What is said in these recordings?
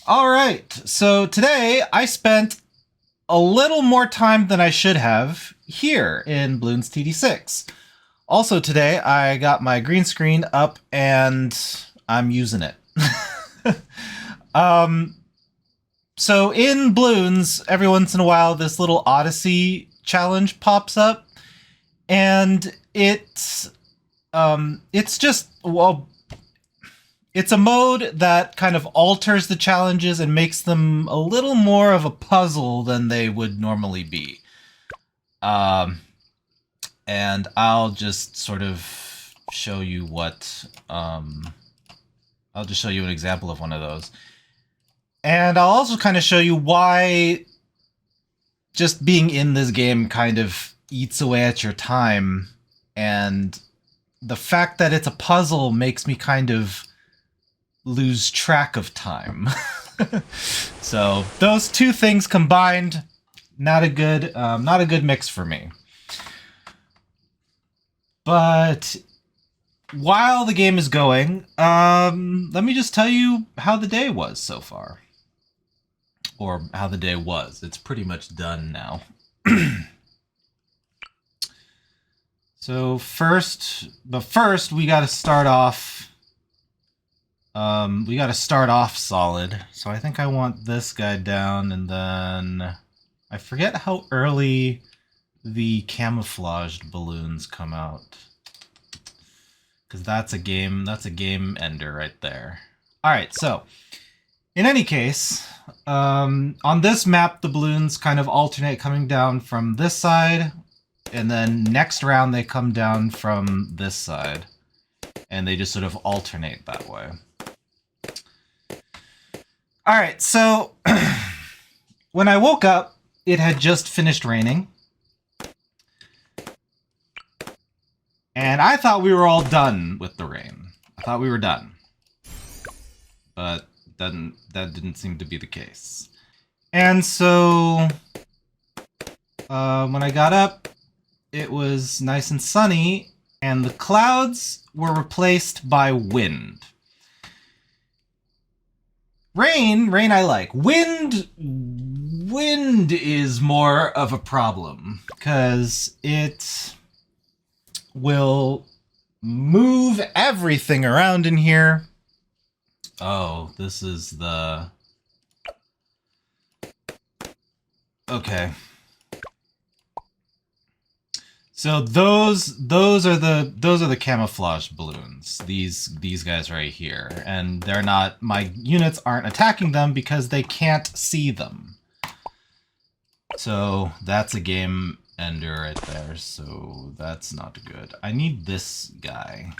All right, so today I spent a little more time than I should have here in Bloons TD6. Also today I got my green screen up and I'm using it. um, so in Bloons, every once in a while this little Odyssey challenge pops up, and it's just, well, it's a mode that kind of alters the challenges and makes them a little more of a puzzle than they would normally be. And I'll just sort of show you what, I'll just show you an example of one of those. And I'll also kind of show you why just being in this game kind of eats away at your time. And the fact that it's a puzzle makes me kind of lose track of time. So those two things combined, not a good mix for me. But while the game is going, let me just tell you how the day was so far. Or how the day was. It's pretty much done now. So first we gotta start off. We gotta start off solid. So I think I want this guy down, and then I forget how early the camouflaged balloons come out, because that's a game ender right there. All right, so in any case, on this map the balloons kind of alternate coming down from this side, and then next round they come down from this side, and they just sort of alternate that way. All right, so when I woke up, it had just finished raining. And I thought we were all done with the rain. I thought we were done. But that didn't seem to be the case. And so when I got up, it was nice and sunny, and the clouds were replaced by wind. Rain I like. Wind is more of a problem, because it will move everything around in here. Oh, this is the... Okay. So those are the camouflage balloons. These guys right here, and they're not, my units aren't attacking them because they can't see them. So that's a game ender right there. So that's not good. I need this guy.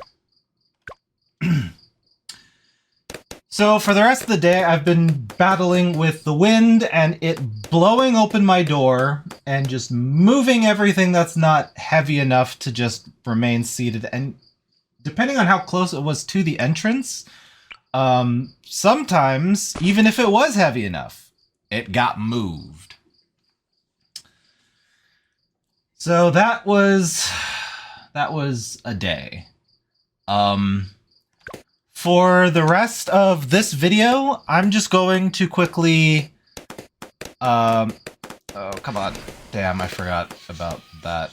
So for the rest of the day, I've been battling with the wind and it blowing open my door and just moving everything that's not heavy enough to just remain seated. And depending on how close it was to the entrance, sometimes, even if it was heavy enough, it got moved. So that was a day. For the rest of this video, I'm just going to quickly... oh, come on. Damn, I forgot about that.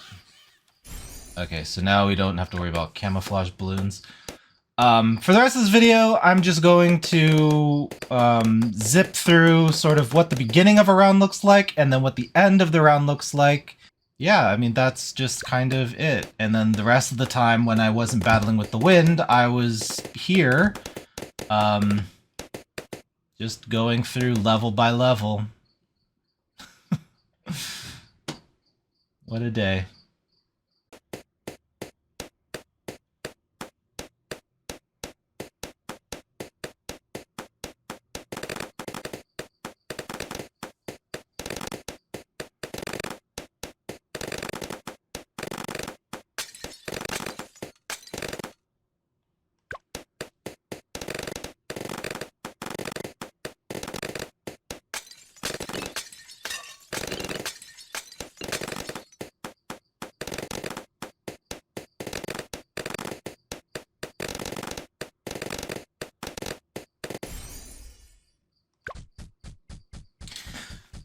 Okay, so now we don't have to worry about camouflage balloons. For the rest of this video, I'm just going to zip through sort of what the beginning of a round looks like, and then what the end of the round looks like. Yeah, I mean, that's just kind of it. And then the rest of the time when I wasn't battling with the wind, I was here, just going through level by level. What a day.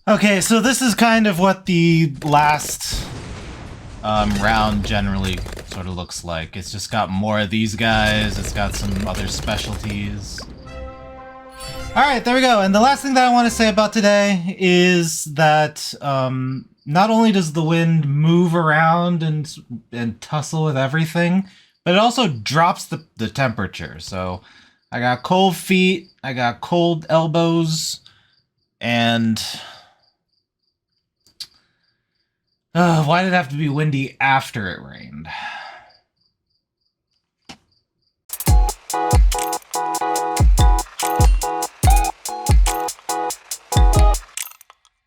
Okay, so this is kind of what the last round generally sort of looks like. It's just got more of these guys, it's got some other specialties. Alright, there we go. And the last thing that I want to say about today is that not only does the wind move around and tussle with everything, but it also drops the temperature. So I got cold feet, I got cold elbows, and why did it have to be windy after it rained?